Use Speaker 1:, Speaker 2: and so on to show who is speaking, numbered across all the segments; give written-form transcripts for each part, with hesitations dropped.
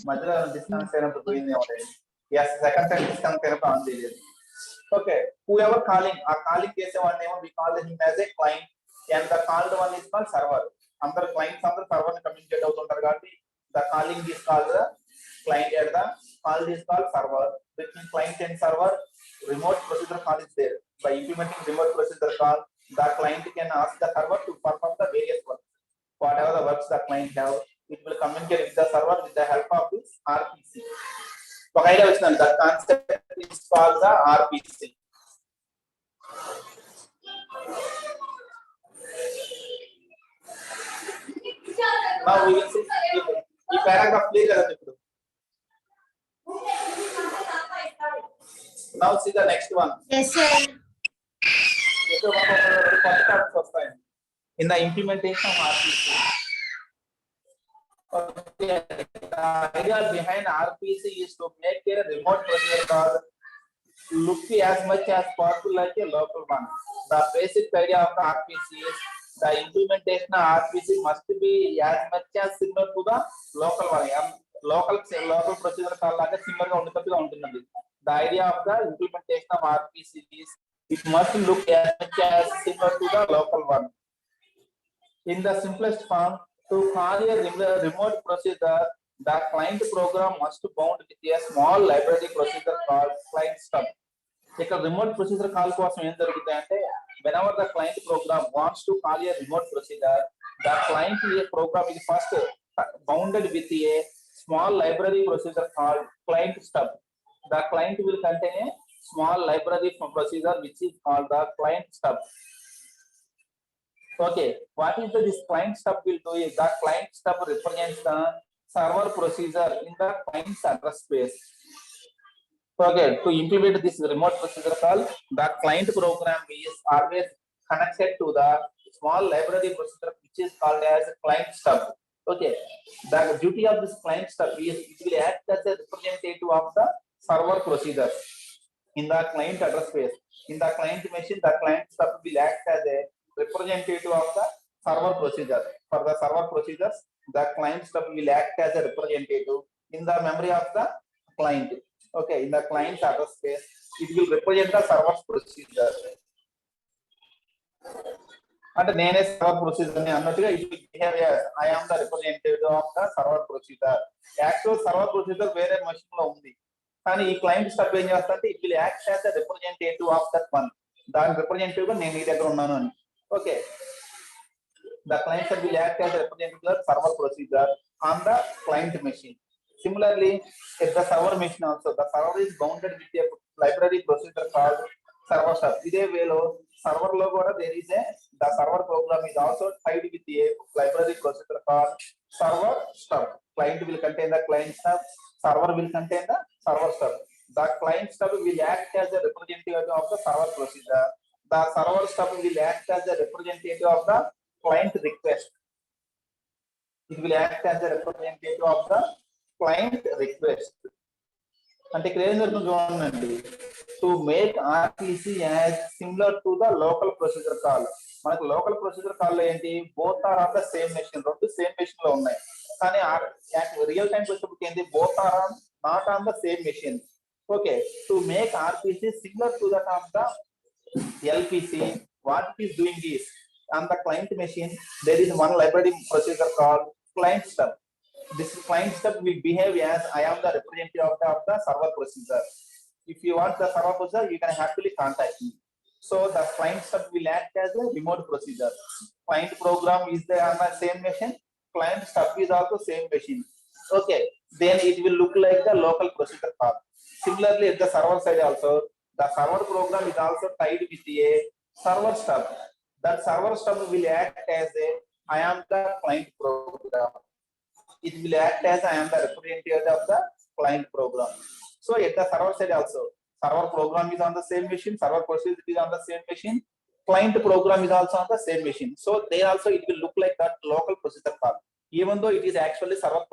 Speaker 1: మధ్యలో డిస్కనెక్ట్ అయినప్పుడు పోయింది ఏమో. yes second time disconnect అయినప్పుడు ఆన్ చేయలేదు. okay whoever calling ఆ కాలింగ్ చేసేవాడిని ఏమో we call him as a client and the called one is called server. అందరు క్లయింట్స్ అందరూ సర్వర్ ని కమ్యూనికేట్ అవుతుంటారు కాబట్టి the calling is called the client and the call is called server. Between client and server remote procedure call is there. By implementing remote procedure call the client can ask the server to perform the various works. Whatever the works the client have, it will communicate with the server with the help of this RPC. So idea వచ్చింది. The concept is called the RPC. Now we will see ఈ paragraph clear కదా ఇప్పుడు. Now see the next one.
Speaker 2: Yes, sir.
Speaker 1: In the implementation of RPC. Okay. The idea behind RPC is to make a remote procedure call look as much as possible like a local one. The basic idea of the RPC is the implementation of RPC must be as much as similar to the local one. Local procedure call like similar ga untundi. The idea of the implementation of RPC is it must look as much as similar to the local one. In the simplest form, to call a remote procedure, the client program must bound with a small library procedure called client stub. Like a remote procedure call కోసం ఏం జరుగుతుంది అంటే whenever the client program wants to call a remote procedure, the client program is first bounded with a small library procedure called client stub. The client will contain a small library procedure which is called the client stub. Okay, what is this client stub will do is the client stub represents the server procedure in the client's address space. Okay, to implement this remote procedure call, the client program is always connected to the small library procedure which is called as client stub. Okay, the duty of this client stub is it will act as a representative of the server procedure in the client address space. In the client machine, the client stub will act as a representative of the server procedure. For the server procedures, the client stub will act as a representative in the memory of the client. Okay, in the client address space, it will represent the server's procedure. And nene server procedure ni annatuga it will behave as I am the representative of the server procedure. Actual server procedure వేరే machine లో ఉంది. కానీ ఈ client stub ఏం చేస్తుందంటే it will act as a representative of that one. దాని representative గా నేను నీ దగ్గర ఉన్నాను అని. Okay, the client stub will act as a representative of server procedure on the client machine. Similarly, at the server machine also, the server is bounded with a library procedure called server stub. Ide way lo server lo kuda there is a the server program is also tied with a library procedure called server stub. Client will contain the client stub, server will contain the server stub. The client stub will act as a representative of the server procedure. The server stub will act as a representative of the client request. It will act as a representative of the client request. అంటే ఇక్కడ ఏం జరుగుతుంది చూడండి, to make RPC as similar to the local procedure call. మనకు local procedure call లో ఏంటి, both are on the same machine, రెండు same machine లో ఉన్నాయి. కానీ రియల్ టైం వచ్చేటప్పుడు ఏంటి, both are on not on the same machine. Okay, to make RPC similar to that of the LPC, what it is doing is on the client machine there is one library procedure called client stub. This client stub will behave as I am the representative of the server procedure. If you want the server procedure, you can happily contact me. So the client stub will act as a remote procedure. Client program is there on the same machine, client stub is also same machine. Okay, then it will look like the local procedure call. Similarly, at the server side also, the server program is also tied with a server stub. That server stub will act as a I am the client program. It will act as I am the representative of the client program. So at the server side also, server program is on the same machine, server procedure is on the same machine, client program is also on the same machine. So there also it will look like that local procedure call. Even though it is actually server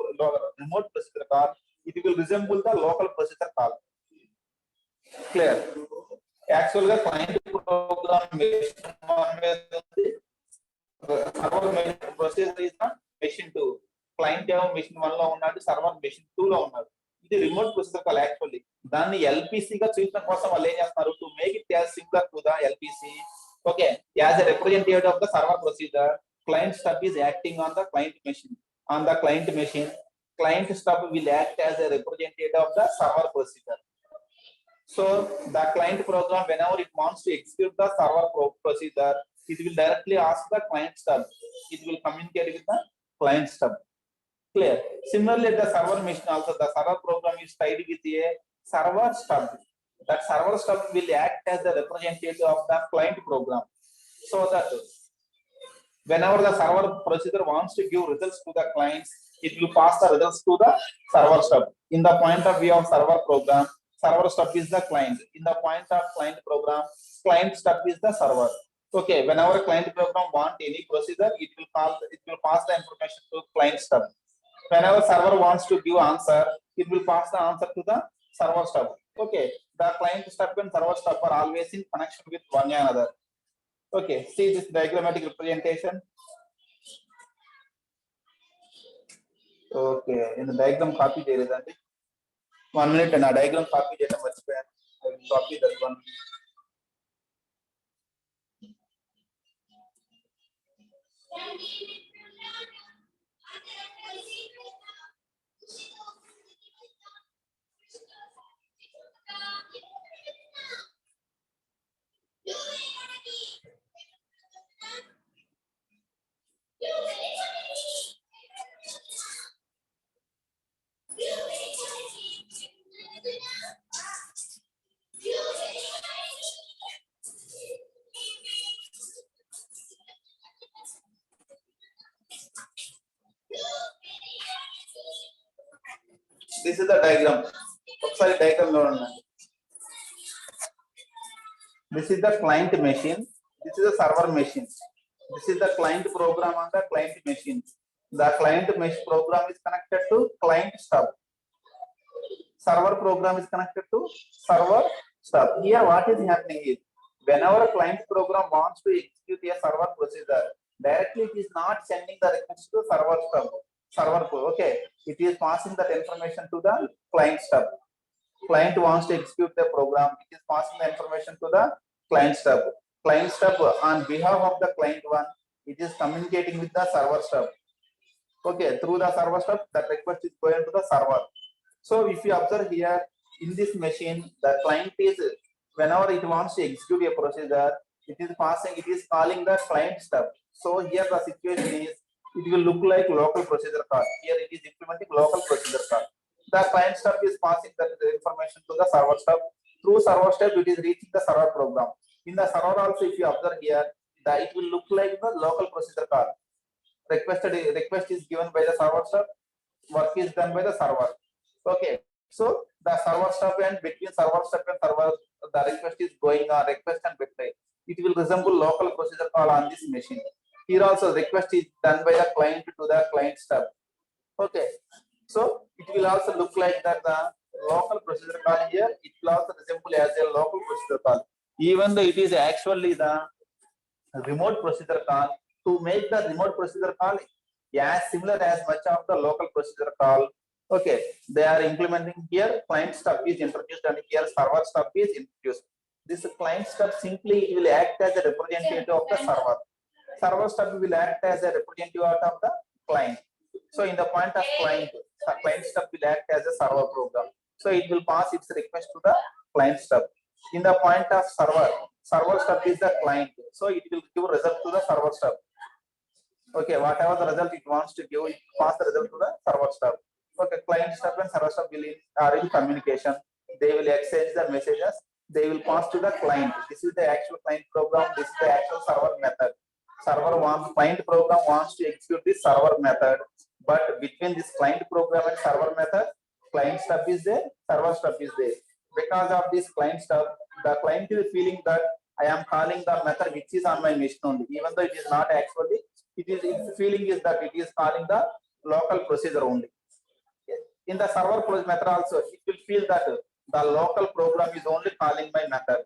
Speaker 1: remote procedure call, it will resemble the local procedure call. Clear? Actual ga client program server procedure is on machine 2. Client ఏమో machine 1 లో ఉన్నాడు, server machine 2 లో ఉన్నాడు. ఇది remote procedure call actually. దాన్ని LPC గా చూపించడం కోసం వాళ్ళు ఏం చేస్తున్నారు, to make it as similar to the LPC. Okay, as a representative of the server procedure, client stub is acting on the client machine. On the client machine, client stub will act as a representative of the server procedure. So the client program, whenever it wants to execute the server procedure, it will directly ask the client stub. It will communicate with the client stub. Clear? Similarly, the server machine also, the server program is tied with a server stub. That server stub will act as the representative of the client program. So that whenever the server procedure wants to give results to the clients, it will pass the results to the server stub. In the point of view of server program, server stub is the client. In the point of client program, client stub is the server. Okay, whenever client program want any procedure, it will pass the information to client stub. Whenever server wants to give answer, it will pass the answer to the server stub. Okay, the client stub and server stub are always in connection with one another. Okay, see this diagrammatic representation. Okay, in the diagram copy there is that 1 minute and a diagram copy data much better. I will copy that one. This is the diagram. Sorry, diagram no. This is the client machine. This is the server machine. This is the client program on the client machine. The client mesh program is connected to client stub. Server program is connected to server stub. Here, what is happening is, whenever a client program wants to execute a server procedure, directly it is not sending the request to server stub. Okay, it is passing that information to the client stub. Client wants to execute the program, it is passing the information to the client stub. Client stub on behalf of the client one, it is communicating with the server stub. Okay, through the server stub, that request is going to the server. So if you observe here, in this machine, the client is, whenever it wants to execute a procedure, it is calling the client stub. So here the situation is, it will look like local procedure call. Here it is implementing local procedure call. The client stub is passing that information to the server stub. Through server stub, it is reaching the server program. In the server also, if you observe here, that it will look like the local procedure call. Request is given by the server stub. Work is done by the server. Okay, so the server stub and between server stub and server, the request is going on, request and betray. It will resemble local procedure call on this machine. Here also request is done by the client to the client stub. Okay, so it will also look like that the local procedure call here, it will also resemble as a local procedure call, even though it is actually the remote procedure call. To make the remote procedure call as similar as much of the local procedure call, okay, they are implementing here client stub is introduced and here server stub is introduced. This client stub simply it will act as a representative of the server. Server stub will act as a representative of the client. So in the point of client, the client stub will act as a server program. So it will pass its request to the client stub. In the point of server, server stub is the client. So it will give result to the server stub. Okay, whatever the result it wants to give, it pass the result to the server stub. Okay, client stub and server stub are in communication. They will exchange the messages. They will pass to the client. This is the actual client program. This is the actual server method. Client program wants to execute this server method, but between this client program and server method, client stub is there, server stub is there. Because of this client stub, the client is feeling that I am calling the method which is on my machine only, even though it is not actually. Its feeling is that it is calling the local procedure only. In the server method also, it will feel that the local program is only calling my method.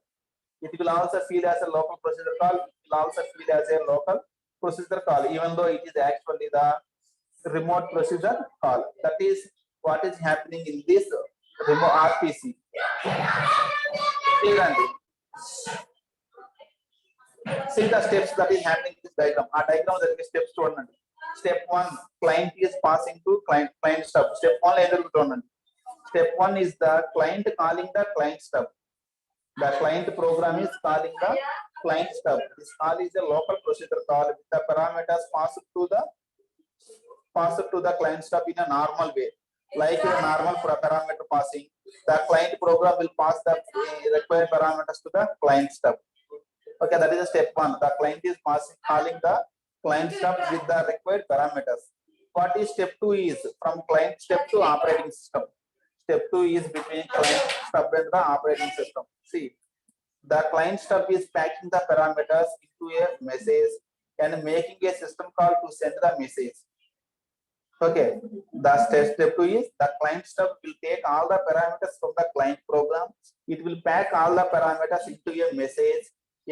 Speaker 1: It will also feel as a local procedure call. It will also feel as a local procedure call, even though it is actually the remote procedure call. That is what is happening in this remote RPC. Clear? See the steps that is happening in this diagram. Our diagram there is steps to one. Step 1, client is passing to client stub. Step 1 Step 1 is the client calling the client stub. The client program is calling the client stub. This call is a local procedure call with the parameters passed to the client stub in a normal way. Like a normal parameter passing, the client program will pass the required parameters to the client stub. Okay, that is a step 1. The client is calling the client stub with the required parameters. What is step 2 is from client step to operating system. Step 2 is between client stub and the operating system. See, the client stub is packing the parameters into a message and making a system call to send the message. Okay, the step 2 is the client stub will take all the parameters from the client program. It will pack all the parameters into a message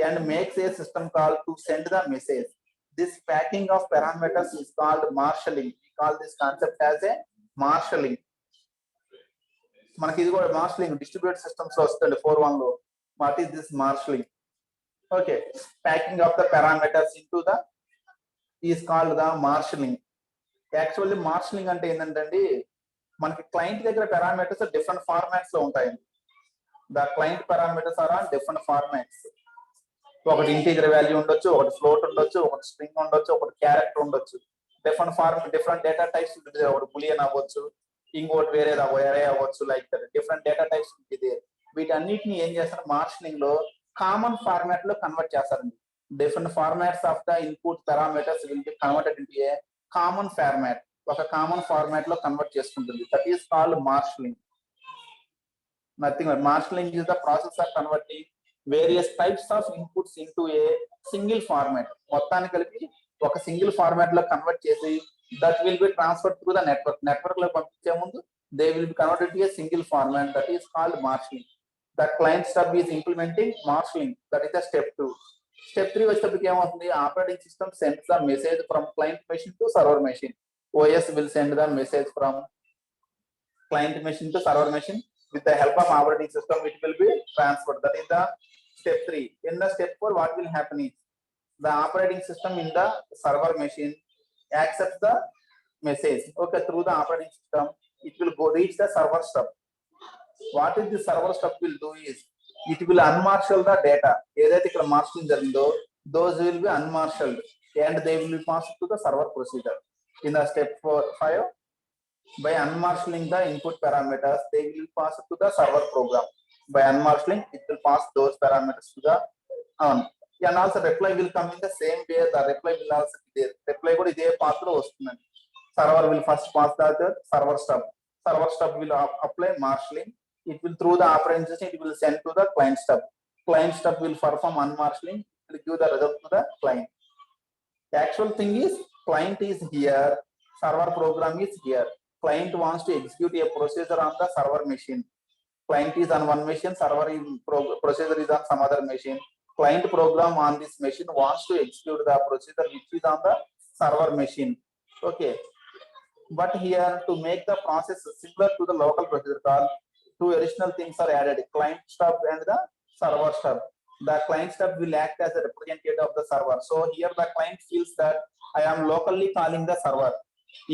Speaker 1: and makes a system call to send the message. This packing of parameters is called marshalling. We call this concept as a marshalling. మనకి ఇది కూడా marshalling distributed systems లో వస్తుంది 4.1 లో. What is this marshalling? Okay, packing of the parameters into the is called the marshalling. Actually marshalling అంటే ఏంటంటే మనకి client దగ్గర పారామీటర్స్ డిఫరెంట్ ఫార్మాట్స్ లో ఉంటాయి. The client parameters are on different formats. ఒకటి ఇంటీజర్ వాల్యూ ఉండొచ్చు, ఒకటి ఫ్లోట్ ఉండొచ్చు, ఒకటి స్ట్రింగ్ ఉండొచ్చు, ఒకటి క్యారెక్టర్ ఉండొచ్చు. డిఫరెంట్ డేటా టైప్స్ ఉంటుంది. ఒకటి బులియన్ అవ్వచ్చు, ఇంకోటి వేరే అరే అవ్వచ్చు. లైక్ డిఫరెంట్ డేటా టైప్స్ ఉంటుంది. వీటన్నిటిని ఏం చేస్తారు మార్షలింగ్ లో కామన్ ఫార్మాట్ లో కన్వర్ట్ చేస్తారండి. Different formats of the input parameters will be converted into a common format. ఒక కామన్ ఫార్మాట్ లో కన్వర్ట్ చేసుకుంటుంది. That is called marshalling. Nothing but marshalling is the process of converting various types of inputs into a single format. మొత్తాన్ని కలిపి ఒక single format లో convert చేసి that will be transfer through the network. Network లో పంపించే ముందు they will be converted to a single format. That is called marshalling. The client stub is implementing marshalling. That is the step 2. Step 3 వచ్చేటప్పటికి ఏమవుతుంది? Operating system sends the message from client machine to server machine. OS will send the message from client machine to server machine. With the help of operating system, it will be transferred. That is the step 3. In the step 4, what will happen is the operating system in the server machine accepts the message. Okay, through the operating system, it will go reach the server stub. What is the server stub will do is it will unmarshal the data. ఏదైతే ఇక్కడ marshalling జరిగిందో those will be unmarshaled and they will be passed to the server procedure. In the step 5, by unmarshalling the input parameters, they will pass to the server program. By unmarshalling, it will pass those parameters to the and also reply will come in the same way. The reply will also be there. Reply కూడా ఇదే path లో వస్తుందండి. Server will first pass the server stub. Server stub will apply marshalling. It will through the operating system, it will send to the client stub. Client stub will perform unmarshalling. It will give the result to the client. The actual thing is client is here, server program is here. Client wants to execute a procedure on the server machine. Client is on one machine, server is procedure is on some other machine. Client program on this machine wants to execute the procedure which is on the server machine. Okay, but here to make the process similar to the local procedure call, 2 additional things are added: client stub and the server stub. The client stub will act as a representative of the server. So here the client feels that I am locally calling the server.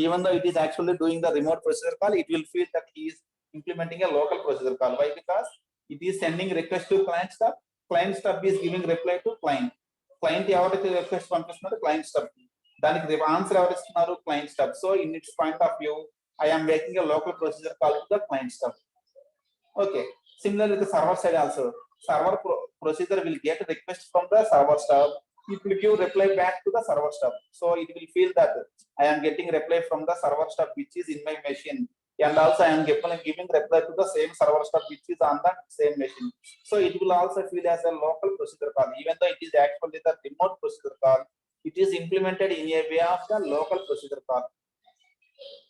Speaker 1: Even though it is actually doing the remote procedure call, it will feel that he is implementing a local procedure call. Why? Because it is sending request to client stub. Client stub is giving reply to client. Client ఎవరైతే request పంపిస్తున్నారో client stub, దానికి answer ఎవరు ఇస్తున్నారు? Client stub. So in it's point of view, I am making a local procedure call to the client stub. Okay. Similarly, the server side also, server procedure will get a request from the server stub. It will give reply back to the server stub. So it will feel that I am getting reply from the server stub which is in my machine, and also I am giving reply to the same server stub which is on the same machine. So it will also feel as a local procedure call, even though it is actually the remote procedure call. It is implemented in a way of the local procedure call.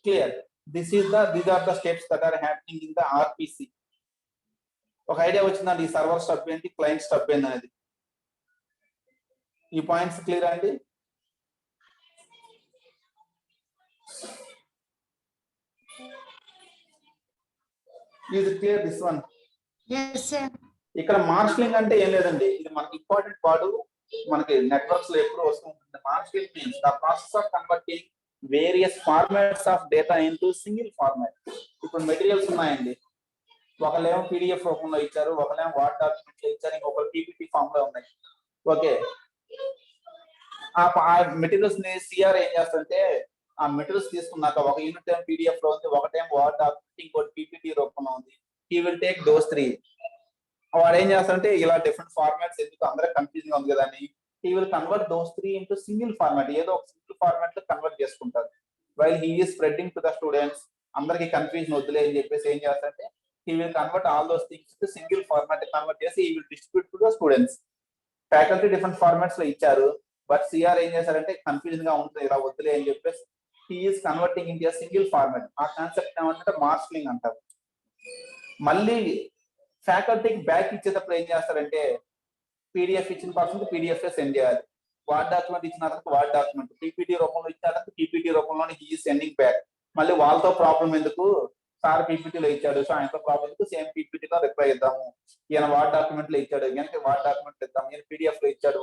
Speaker 1: Clear? These are the steps that are happening in the RPC. ఒక idea వచ్చిందండి ఈ server stub ఏంటి, client stub ఏంటి అనేది. ఈ points clear అండి? Is it clear this one?
Speaker 2: Yes, sir.
Speaker 1: ఇక్కడ marshalling అంటే ఏం లేదండి, ఇది మనకి ఇంపార్టెంట్ పార్ట్, మనకి నెట్వర్క్స్ లో ఎప్పుడు వస్తూ ఉంటుంది. Marshalling means the process of converting various formats of data into single format. ఇప్పుడు మెటీరియల్స్ ఉన్నాయండి, ఒకళ్ళేమో పీడిఎఫ్ రూపంలో ఇచ్చారు, ఒకళ్ళేమో వర్డ్ డాక్యుమెంట్ లో ఇచ్చారు, ఇంకొకరు పీపీటీ ఫామ్ లో ఉన్నాయి. ఓకే, ఆ మెటీరియల్స్ ని సిఆర్ ఏం చేస్తుంటే, ఆ మెటీరియల్స్ తీసుకున్నాక ఒక యూనిట్ ఏమో పీడిఎఫ్ లో ఉంది, ఒకటేమో వర్డ్ డాక్యుమెంట్, ఇంకోటి పీపీటీ రూపంలో ఉంది. He will take those 3. వాడు ఏం చేస్తాడంటే, ఇలా డిఫరెంట్ ఫార్మాట్స్ ఎందుకు అందరూ కన్ఫ్యూజింగ్ ఉంది కదా అని, he will convert those 3 into single format. ఏదో ఒక సింగిల్ ఫార్మాట్ లో కన్వర్ట్ చేసుకుంటారు. While he is spreading to the students, అందరికి కన్ఫ్యూజన్ వద్దులే అని చెప్పేసి ఏం చేస్తారంటే, he will convert all those things to single format convert చేసి he will distribute to the students. Faculty different formats లో ఇచ్చారు, బట్ సిఆర్ ఏం చేశారంటే కన్ఫ్యూజన్ గా ఉంటుంది, ఇలా వద్దులే అని చెప్పేసి he is converting into single format. ఆ కాన్సెప్ట్ ఏమంటే మార్షలింగ్ అంటారు. మళ్ళీ ఫ్యాకల్టీకి బ్యాక్ ఇచ్చేటప్పుడు ఏం చేస్తారంటే, పీడిఎఫ్ ఇచ్చిన పర్సన్ పీడిఎఫ్ సెండ్ చేయాలి, వర్డ్ డాక్యుమెంట్ ఇచ్చిన తర్వాత వర్డ్ డాక్యుమెంట్, పీపీటీ రూపంలో ఇచ్చిన తర్వాత పీపీటీ రూపంలోనే హీ సెండింగ్ బ్యాక్. మళ్ళీ వాళ్ళతో ప్రాబ్లం ఎందుకు, సార్ పీపీటీలో ఇచ్చాడు, సో ఆయనతో ప్రాబ్లం ఎందుకు, సేమ్ పీపీటీలో రిప్లై ఇద్దాము. ఈయన వర్డ్ డాక్యుమెంట్ లో ఇచ్చాడు, ఈయనకి వర్డ్ డాక్యుమెంట్ ఇద్దాం, ఈయన పీడిఎఫ్ లో ఇచ్చాడు,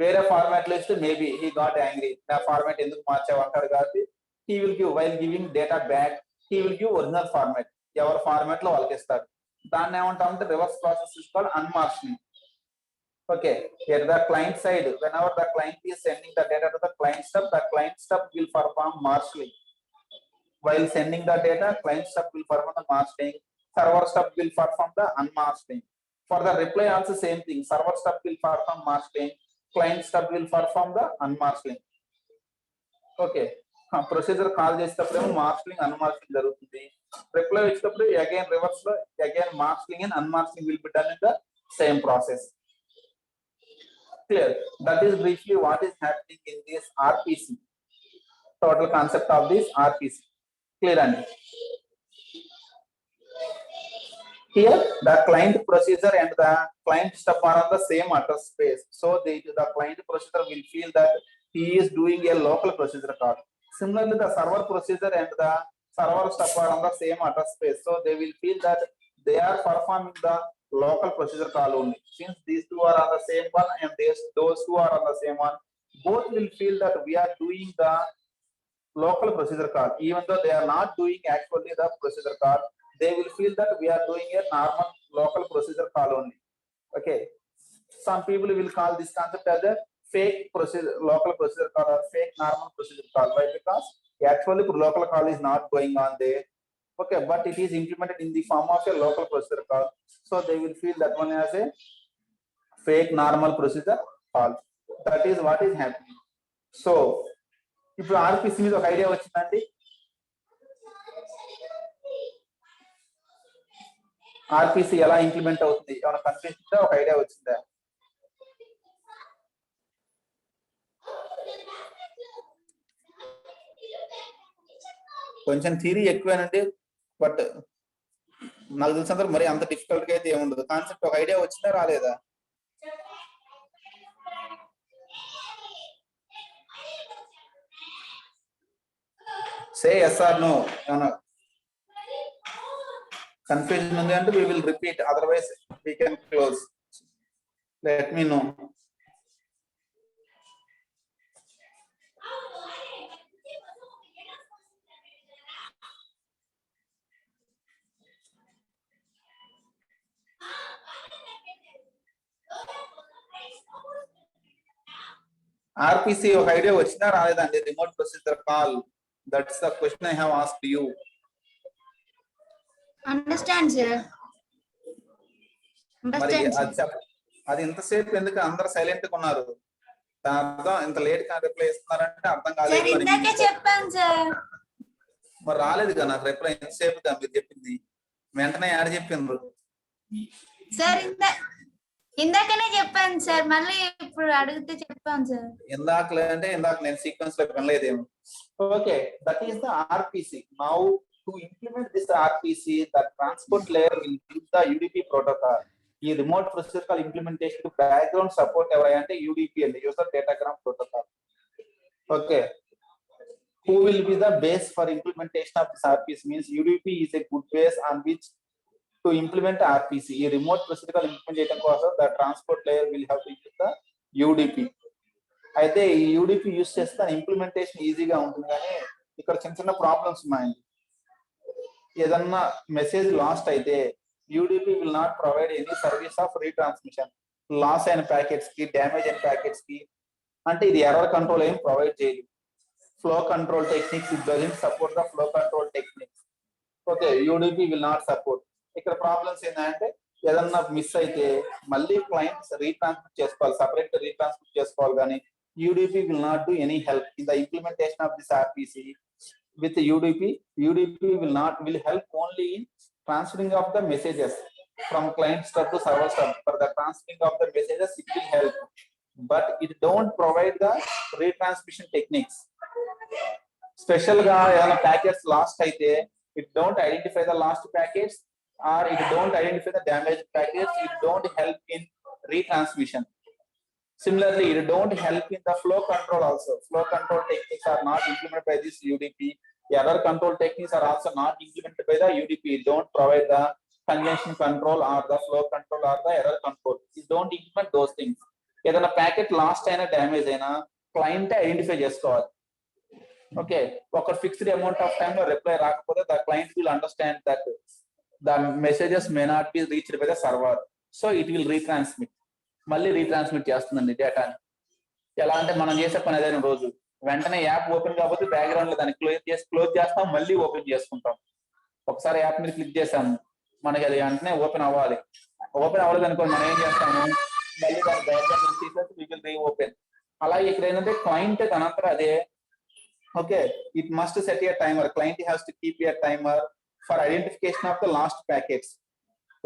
Speaker 1: వేరే ఫార్మాట్ లో ఇస్తే మేబీ హీ గాట్ యాంగ్రీ, నా ఫార్మాట్ ఎందుకు మార్చావు అంటారు. కాబట్టి he will give, while giving data back, he will give original format, ఎవరి ఫార్మాట్ లో వాళ్ళకి ఇస్తారు. దాన్ని ఏమంటామంటే reverse process is called unmarshalling. Okay, here the client side, whenever the client is sending the data to the client stub will perform marshalling. While sending the data, client stub will perform the marshalling, server stub will perform the unmarshalling. For the reply also same thing, server stub will perform marshalling, client stub will perform the unmarshalling. Okay, procedure call చేసేటప్పుడు marshalling unmarshalling జరుగుతుంది. Reply వచ్చేటప్పుడు again reverse లో again marshalling and unmarshalling will be done in the same process. Clear? That is briefly what is happening in this RPC. Total concept of this RPC. Clear? And here the client procedure and the client stub are on the same address space. So the client procedure will feel that he is doing a local procedure call. Similarly, the server procedure and the server stub are on the same address space. So they will feel that they are performing the local procedure call only. Since these two are on the same one and those two are on the same one, both will feel that we are doing the local procedure call, even though they are not doing actually the procedure call. They will feel that we are doing a normal local procedure call only. Okay, some people will call this concept as a fake procedure, local procedure call, or fake normal procedure call. Why? Because actually local call is not going on there. Okay, but it is implemented in the form of a local procedure call, so they will feel that one as a fake normal procedure call. That is what is happening. So ఇప్పుడు RPC మీద ఒక idea వచ్చిందండి. RPC ఎలా implement అవుతుంది, ఏమైనా confusion, ఒక idea వచ్చిందా? కొంచెం థియరీ ఎక్కువేనండి, బట్ నాకు తెలిసినంత మరి అంత డిఫికల్ట్ గా అయితే ఏముండదు. కాన్సెప్ట్ ఒక ఐడియా వచ్చిందా రాలేదా? Say yes or no. ఏమన్నా కన్ఫ్యూజన్ ఉంది అంటే we will repeat, otherwise we can close. Let me know. RPC ఒక ఐడియా వచ్చినా రాలేదండి? Remote procedure call, that's the question I have asked you.
Speaker 2: Understand sir.
Speaker 1: మరి అది ఇంతసేపు ఎందుకు అందరు సైలెంట్ గా ఉన్నారు? అర్థం ఇంత లేట్ గా రిప్లై ఇస్తున్నారంటే అర్థం కాలేదు.
Speaker 2: చెప్పాను సార్,
Speaker 1: మరి రాలేదు కదా నాకు రిప్లై. ఎంతసేపు మీరు చెప్పింది వెంటనే యాడ్ చెప్పిండ్రు
Speaker 2: సార్. ఇందాకనే చెప్పాను సార్, మళ్ళీ ఇప్పుడు అడిగితే చెప్పాను సార్.
Speaker 1: ఇందాకలే అంటే ఇందాక నేను సీక్వెన్స్ లో వినలేదేమో. Okay, that is the RPC. Now to implement this RPC, the transport layer will use the UDP protocol. ఈ రిమోట్ ప్రొసీజర్ కాల్ ఇంప్లిమెంటేషన్ కు బ్యాక్గ్రౌండ్ సపోర్ట్ ఎవరంటే యుడిపి అండి, user datagram protocol. Okay, who will be the base for implementation of this RPC means UDP is a good base on which to implement RPC. ఈ remote procedure call implement చేయడం కోసం the transport layer will have to use the UDP. అయితే ఈ UDP use చేస్తే implementation ఈజీగా ఉంటుంది, కానీ ఇక్కడ చిన్న చిన్న ప్రాబ్లమ్స్ ఉన్నాయి. ఏదన్నా మెసేజ్ లాస్ట్ అయితే UDP will not provide any service of retransmission. Loss అయిన ప్యాకెట్స్ కి, డ్యామేజ్ అయిన ప్యాకెట్స్ కి, అంటే ఇది ఎర్రర్ కంట్రోల్ ఏం ప్రొవైడ్ చేయదు. Flow control techniques, it doesn't support the flow control techniques. Okay, UDP will not support. ఇక్కడ ప్రాబ్లమ్స్ ఏంటంటే ఏదన్నా మిస్ అయితే మళ్ళీ క్లయింట్స్ రీట్రాన్స్మిట్ చేసుకోవాలి, సపరేట్ రీట్రాన్స్మిట్ చేసుకోవాలి, కానీ UDP will not do any help in the implementation of this RPC. With UDP will help only in transferring of the messages from client stub to server stub. For the transferring of the messages, it will help, but it don't provide the retransmission techniques. Special ga ఏదైనా packets last అయితే it don't identify the lost packets, or it don't identify the damaged packets. It don't help in retransmission. Similarly, it don't help in the flow control also. Flow control techniques are not implemented by this UDP. Error control techniques are also not implemented by the UDP. It don't provide the congestion control or the flow control or the error control. It don't implement those things. ఏదైనా packet lost అయినా damage అయినా client identify చేసుకోవాలి. Okay, ఒక fixed amount of time లో reply రాకపోతే the client will understand that the messages may not be reached by the server, so it will retransmit. మళ్ళీ retransmit చేస్తుందండి డేటాని. ఎలా అంటే మనం చేసే పని ఏదైనా రోజు వెంటనే యాప్ ఓపెన్ కాకపోతే బ్యాక్గ్రౌండ్ లో దాన్ని క్లోజ్ చేస్తాం, మళ్ళీ ఓపెన్ చేసుకుంటాం. ఒకసారి యాప్ మీద క్లిక్ చేసాము, మనకి అది వెంటనే ఓపెన్ అవ్వాలి. ఓపెన్ అవ్వలేదు అనుకోండి, మనం ఏం చేస్తాము, మళ్ళీ దాని బ్యాక్గ్రౌండ్ తీసేసి వి విల్ రీఓపెన్. అలాగే ఇక్కడ ఏంటంటే క్లయింట్ దానంతా అదే. Okay, it must set a timer. Client has to keep a timer for identification of the last packets.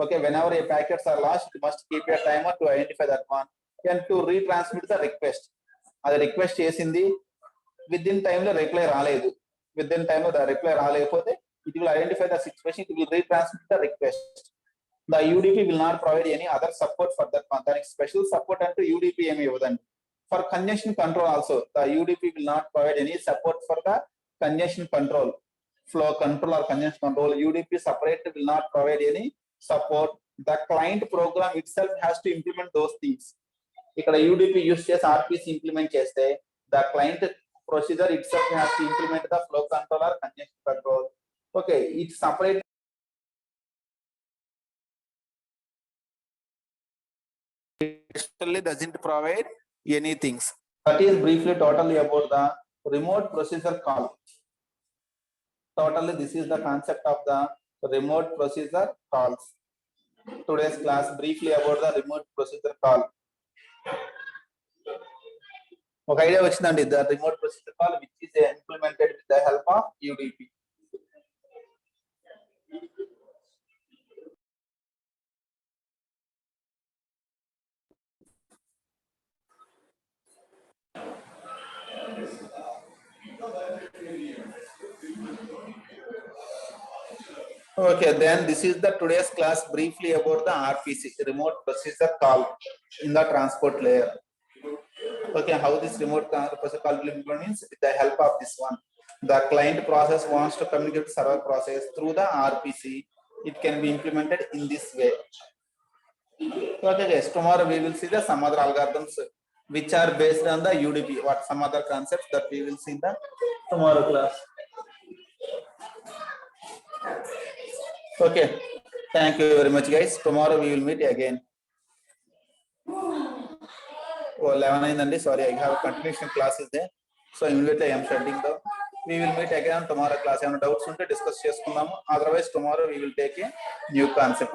Speaker 1: Okay, whenever a packets are lost, it must keep a timer to identify that one and to retransmit the request. Adi request chesindi within time lo reply raaledu, within time lo the reply raalekapothe it will identify the situation, it will retransmit the request. The UDP will not provide any other support for that one. That special support antu UDP emi ivadandi. For congestion control also, the UDP will not provide any support for the congestion control, flow control or congestion control. UDP separate will not provide any support. The client program itself has to implement those things. ఇక్కడ UDP use చేసి RPC implement చేస్తే the client procedure itself has to implement the flow control or congestion control. Okay, it separate actually doesn't provide anything. That is briefly totally about the remote procedure call. Totally this is the concept of the remote procedure calls. Today's class briefly about the remote procedure call. ఒక idea వచ్చిందండి, the remote procedure call which is implemented with the help of UDP. Okay, then this is the today's class briefly about the RPC, remote procedure call in the transport layer. Okay, how this remote procedure call will implement means with the help of this one. The client process wants to communicate with server process through the RPC. It can be implemented in this way. Okay guys, tomorrow we will see the some other algorithms which are based on the UDP. What some other concepts that we will see in the tomorrow class. Okay, thank you very much guys. Tomorrow we will meet again. Oh, 11 ayindandi, sorry, I have a continuation class is there, so immediately I am shutting down. We will meet again on tomorrow class. Any doubts unte discuss cheskundamu, otherwise tomorrow we will take a new concept.